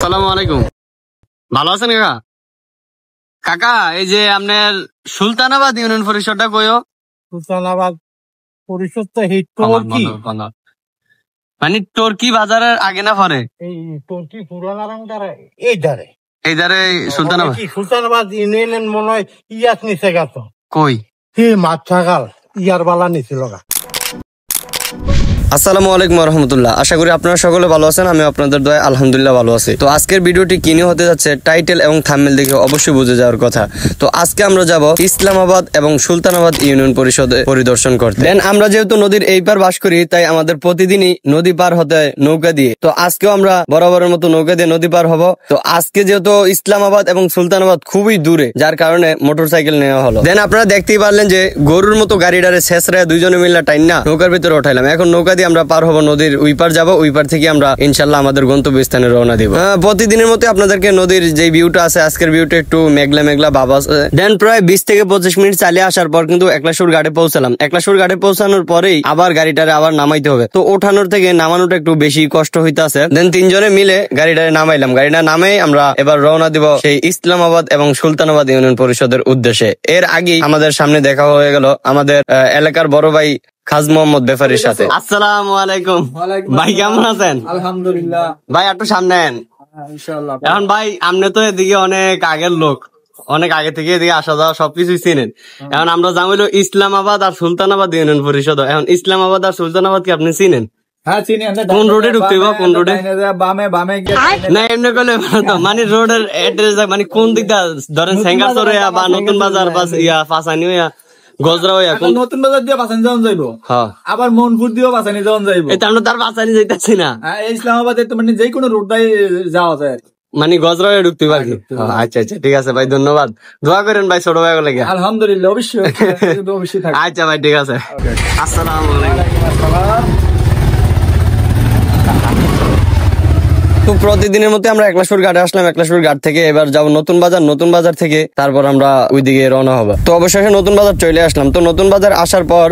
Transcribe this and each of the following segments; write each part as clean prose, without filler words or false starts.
আসসালামু আলাইকুম। ভালো আছেন কাকা? কাকা এই যে আপনার সুলতানাবাদ ইউনিয়ন পরিষদটা কইও। সুলতানাবাদ পরিষদ তো এই মানে টর্কি বাজারের আগে না পরে? এই টর্কি পুরানা রাংদারে এই ধারে সুলতানাবাদ। সুলতানাবাদ ইউনিয়ন মনে হয় ইয়াত নিচে গেছ কই মাছ থাকাল ইয়ার বালা নিছিল গা। আসসালামু আলাইকুম রহমতুল্লাহ। আশা করি আপনারা সকলে ভালো আছেন। আমি আপনাদের দয়ায় আলহামদুলিল্লাহ ভালো আছি। তো আজকের ভিডিওটি কি নিয়ে হতে যাচ্ছে টাইটেল এবং থাম্বনেল দেখে অবশ্যই বুঝে যাওয়ার কথা। তো আজকে আমরা যাব ইসলামাবাদ এবং সুলতানাবাদ ইউনিয়ন পরিষদে পরিদর্শন করতে। দেন আমরা যেহেতু নদীর এই পার বাস করি তাই আমাদের প্রতিদিনই নদী পার হতে হয় নৌকা দিয়ে। তো আজকেও আমরা বরাবরের মতো নৌকা দিয়ে নদী পার হব। তো আজকে যেহেতু ইসলামাবাদ এবং সুলতানাবাদ খুবই দূরে, যার কারণে মোটরসাইকেল নেওয়া হলো। দেন আপনারা দেখতেই পারলেন যে গরুর মতো গাড়িটারে শেষরায় দুইজনে মিলে টাইন না নৌকার ভিতরে উঠাইলাম। এখন নৌকা দিয়ে আমরা পার হবো নদীর ওই পার যাবো, ওই পার থেকে আমরা ইনশাল্লাহ আমাদের গন্তব্য স্থানে রওনা দিব। প্রতিদিনের মতো আপনাদেরকে নদীর যে ভিউটা আছে, আজকের ভিউটা একটু মেঘলা মেঘলা ভাব আছে। দেন প্রায় 20 থেকে 25 মিনিট চালিয়ে আসার পর কিন্তু একলাশুর ঘাটে পৌঁছালাম। একলাশুর ঘাটে পৌঁছানোর পরেই আবার গাড়িটারে আবার নামাইতে হবে। তো ওঠানোর থেকে নামানোটা একটু বেশি কষ্ট হইতে আছে। দেন তিনজনে মিলে গাড়িটারে নামাইলাম। গাড়িটা নামে আমরা এবার রওনা দিব সেই ইসলামাবাদ এবং সুলতানাবাদ ইউনিয়ন পরিষদের উদ্দেশ্যে। এর আগেই আমাদের সামনে দেখা হয়ে গেল আমাদের এলাকার বড় ভাই খাজ মোহাম্মদ বেফারির সাথে। আসসালামু আলাইকুম ভাই, কেমন আছেন? আলহামদুলিল্লাহ ভাই একটু সামনে আন। ইনশাআল্লাহ। এখন ভাই আপনি তো এদিকে অনেক আগের লোক, অনেক আগে থেকে এদিকে আসা যাওয়া সবকিছুই চিনেন। এখন আমরা যাবো হলো ইসলামাবাদ আর সুলতানাবাদ ইউনিয়ন পরিষদ। এখন ইসলামাবাদ আর সুলতানাবাদ কি আপনি চিনেন? হ্যাঁ চিনি। কোন রোডে ঢুকতে হবে? কোন রোডে? বামে না এমনি করলে মানে রোডের অ্যাড্রেস মানে কোন দিকটা ধরেন সেঙ্গারচরে বা নতুন বাজার বা ফাঁসানি হইয়া গজরা হইয়া নতুন বাজার দিয়ে বাসানি যাওয়া যাইবো, আবার মনপুর দিয়েও বাসানি যাওয়া যাইবো। এটা আমরা তার বাসানি যাইতেছি না। ইসলামাবাদে তো মানে যে কোনো রোডটাই যাওয়া যায়, মানে গজরা হয়ে ঢুকতে পারি। আচ্ছা আচ্ছা ঠিক আছে ভাই, ধন্যবাদ। দোয়া করেন ভাই ছোট ভাই লাগে। আলহামদুলিল্লাহ অবশ্যই অবশ্যই। আচ্ছা ভাই ঠিক আছে। আসসালামু আলাইকুম। তো প্রতিদিনের মতো আমরা একলাশুর ঘাটে আসলাম। একলাশুর ঘাট থেকে এবার যাবো নতুন বাজার। নতুন বাজার থেকে তারপর আমরা ওইদিকে রওনা হবো। তো অবশেষে নতুন বাজার চলে আসলাম। তো নতুন বাজার আসার পর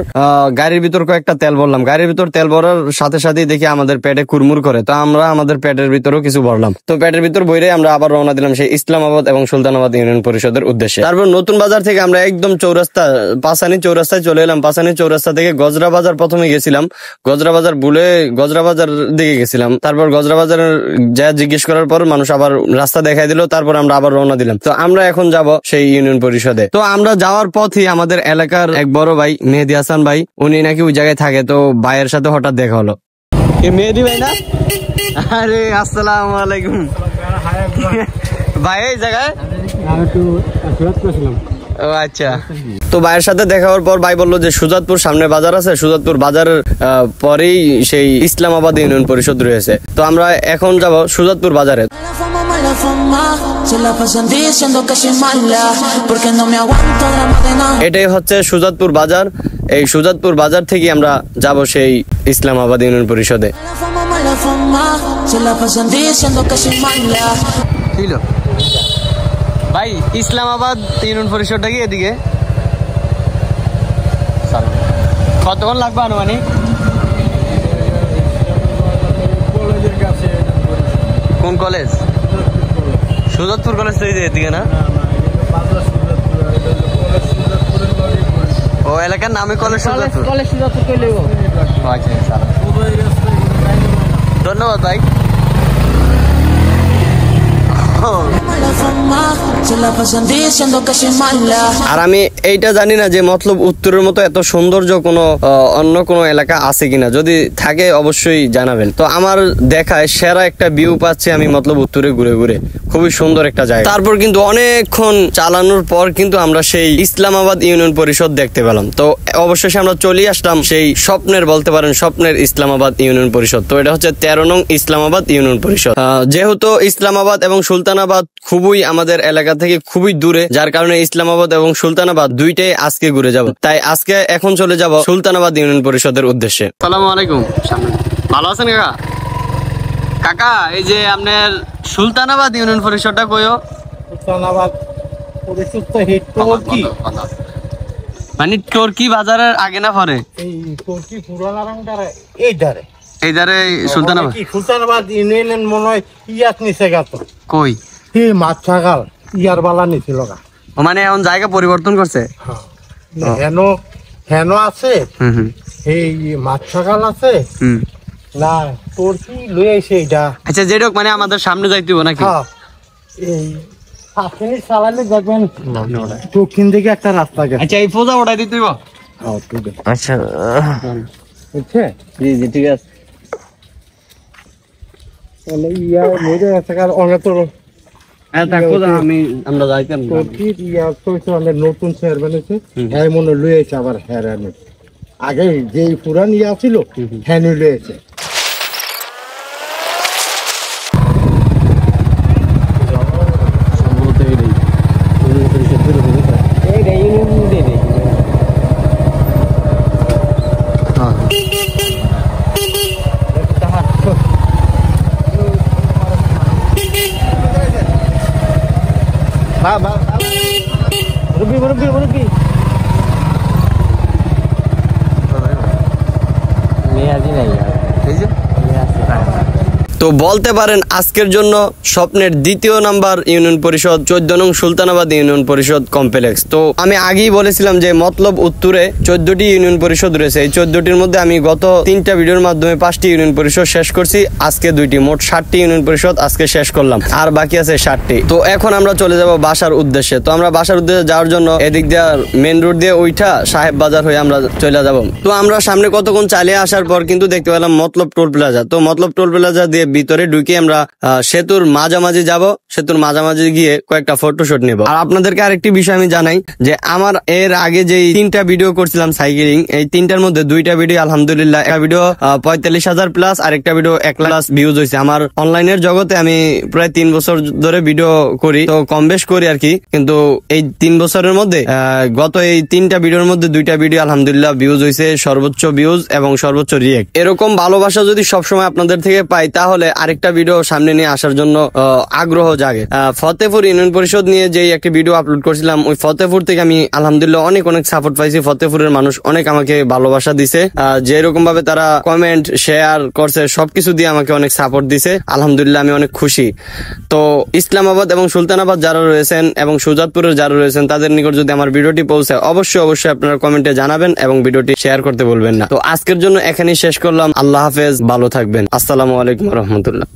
গাড়ির ভিতর কয়েকটা তেল ভরলাম। গাড়ির ভিতর তেল ভরার সাথে সাথেই দেখি আমাদের পেটে কুরমুর করে। তো আমরা আমাদের পেটের ভিতরেও কিছু ভরলাম। তো পেটের ভিতর বইরে আমরা আবার রওনা দিলাম সেই ইসলামাবাদ এবং সুলতানাবাদ ইউনিয়ন পরিষদের উদ্দেশ্যে। তারপর নতুন বাজার থেকে আমরা একদম চৌরাস্তা পাসানি চৌরাস্তায় চলে এলাম। পাসানি চৌরাস্তা থেকে গজরা বাজার প্রথমে গেছিলাম। গজরা বাজার ভুলে গজরা বাজার দিকে গেছিলাম। তারপর গজরা বাজারের যা জিজ্ঞেস করার পর মানুষ আবার রাস্তা দেখাই দিল। তারপর আমরা আবার রওনা দিলাম। তো আমরা এখন যাব সেই ইউনিয়ন পরিষদে। তো আমরা যাওয়ার পথে আমাদের এলাকার এক বড় ভাই মেহেদি হাসান ভাই, উনি নাকি ওই জায়গায় থাকে। তো ভাইয়ের সাথে হঠাৎ দেখা হলো। মেহেদি ভাই না? আরে আসসালামু আলাইকুম ভাই। এই জায়গায় ও আচ্ছা। তো ভাইয়ের সাথে দেখা হওয়ার পর ভাই বললো যে সুজাতপুর সামনে বাজার আছে, সুজাতপুর বাজারের পরেই সেই ইসলামাবাদ ইউনিয়ন পরিষদ রয়েছে। তো আমরা এখন যাব সুজাতপুর বাজারে। এটাই হচ্ছে সুজাতপুর বাজার। এই সুজাতপুর বাজার থেকে আমরা যাব সেই ইসলামাবাদ ইউনিয়ন পরিষদে। ভাই ইসলামাবাদ ইউনিয়ন পরিষদটা কি এদিকে? কতক্ষণ লাগবে আনুমানিক? কোন কলেজ? সুজাতপুর কলেজ তো এদিকে না? ও এলাকার নামে কলেজ সুজাতপুর। ধন্যবাদ ভাই। আর আমি এইটা জানি না যে মতলব উত্তরের মতো এত সৌন্দর্য কোনো অন্য কোনো এলাকা আছে কিনা, যদি থাকে অবশ্যই জানাবেন। তো আমার দেখায় সেরা একটা ভিউ পাচ্ছে আমি মতলব উত্তরে ঘুরে ঘুরে, খুবই সুন্দর একটা জায়গা। তারপর কিন্তু অনেকক্ষণ চালানোর পর কিন্তু আমরা সেই ইসলামাবাদ ইউনিয়ন পরিষদ দেখতে পেলাম। তো অবশেষে আমরা চলে আসলাম সেই স্বপ্নের, বলতে পারেন স্বপ্নের ইসলামাবাদ ইউনিয়ন পরিষদ। তো এটা হচ্ছে 13 নং ইসলামাবাদ ইউনিয়ন পরিষদ। যেহেতু ইসলামাবাদ এবং সুলতানাবাদ খুবই আমাদের এলাকা থেকে খুবই দূরে, যার কারণে ইসলামাবাদ এবং সুলতানাবাদ দুইটাই আজকে ঘুরে যাব। তাই আজকে এখন চলে যাব সুলতানাবাদ ইউনিয়ন পরিষদের উদ্দেশ্যে। আসসালামু আলাইকুম। ভালো আছেন কাকা? কাকা এই যে আপনার সুলতানাবাদ ইউনিয়ন পরিষদটা কইও। সুলতানাবাদ পরিষদ তো টর্কি, মানে টর্কি বাজারের আগে না পরে? এই টর্কি পুরানা রাংদারে এই ধারে এই ধারে সুলতানাবাদ সুলতানাবাদ ইউনিয়ন মনে হয় ইয়াত নিচে গাত কই সেই মাছ ছাগাল ইয়ার বালা নিছিল গা মানে এখন জায়গা পরিবর্তন করছে হেন হেন আছে এই মাছ ছাগাল আছে না তোর কি লই আইছে এটা আচ্ছা যেটা মানে আমাদের সামনে যাইতে হবে নাকি এই আপনি চালালে দেখবেন দক্ষিণ দিকে একটা রাস্তা গেছে আচ্ছা এই ফোজা ওটাই দিতে হইব আচ্ছা বুঝছে জি জি ঠিক আছে তাহলে ইয়া মেরে আছে কার অনেক তো হ্যাঁ থাকবো আমি আমরা যাইতাম তোর কি ইয়া কইছে অনেক নতুন চেয়ারম্যান আছে হ্যাঁ মনে লই আইছে আবার হ্যাঁ আগে যেই পুরান ইয়া ছিল হ্যাঁ লই আইছে মুরব্বী তো বলতে পারেন আজকের জন্য স্বপ্নের দ্বিতীয় নাম্বার ইউনিয়ন পরিষদ 14 নং সুলতানাবাদ ইউনিয়ন পরিষদ কমপ্লেক্স। তো আমি আগেই বলেছিলাম যে মতলব উত্তরে 14টি ইউনিয়ন পরিষদ রয়েছে। এই 14টির মধ্যে আমি গত 3টা ভিডিওর মাধ্যমে 5টি ইউনিয়ন পরিষদ শেষ করছি, আজকে 2টি, মোট 7টি ইউনিয়ন পরিষদ আজকে শেষ করলাম, আর বাকি আছে 7টি। তো এখন আমরা চলে যাব বাসার উদ্দেশ্যে। তো আমরা বাসার উদ্দেশ্যে যাওয়ার জন্য এদিক দিয়ে মেন রোড দিয়ে ওইটা সাহেব বাজার হয়ে আমরা চলে যাব। তো আমরা সামনে কতক্ষণ চালিয়ে আসার পর কিন্তু দেখতে পেলাম মতলব টোল প্লাজা। তো মতলব টোল প্লাজা দিয়ে ভিতরে ঢুকে আমরা সেতুর মাঝামাঝি যাব। সেতুর মাঝামাঝি গিয়ে কয়েকটা ফটোশুট নেব। আর আপনাদেরকে আরেকটি বিষয় আমি জানাই যে আমার এর আগে যে 3টা ভিডিও করছিলাম সাইকেলিং, এই 3টার মধ্যে 2টা ভিডিও আলহামদুলিল্লাহ, একটা ভিডিও 45,000 প্লাস আর একটা ভিডিও 1 লাখ ভিউজ হয়েছে। আমার অনলাইনের জগতে আমি প্রায় 3 বছর ধরে ভিডিও করি, তো কম বেশ করি আর কি, কিন্তু এই 3 বছরের মধ্যে গত এই 3টা ভিডিওর মধ্যে 2টা ভিডিও আলহামদুলিল্লাহ ভিউজ হয়েছে, সর্বোচ্চ ভিউজ এবং সর্বোচ্চ রিয়েক্ট। এরকম ভালোবাসা যদি সবসময় আপনাদের থেকে পাই তাহলে আরেকটা ভিডিও সামনে নিয়ে আসার জন্য আগ্রহ জাগে। ফতেপুর ইউনিয়ন পরিষদ নিয়ে যে একটা ভিডিও আপলোড করছিলাম, ওই ফতেপুর থেকে আমি আলহামদুলিল্লাহ অনেক সাপোর্ট পাইছি। ফতেপুরের মানুষ অনেক আমাকে ভালোবাসা দিছে, যেরকম ভাবে তারা কমেন্ট শেয়ার করছে সবকিছু দিয়ে আমাকে অনেক সাপোর্ট দিছে, আলহামদুলিল্লাহ আমি অনেক খুশি। তো ইসলামাবাদ এবং সুলতানাবাদ যারা রয়েছেন এবং সুজাতপুরের যারা রয়েছেন তাদের নিকট যদি আমার ভিডিওটি পৌঁছায় অবশ্যই আপনারা কমেন্টে জানাবেন এবং ভিডিওটি শেয়ার করতে বলবেন না। তো আজকের জন্য এখানেই শেষ করলাম। আল্লাহ হাফেজ, ভালো থাকবেন। আসসালামু আলাইকুম রহমতুল্লাহ।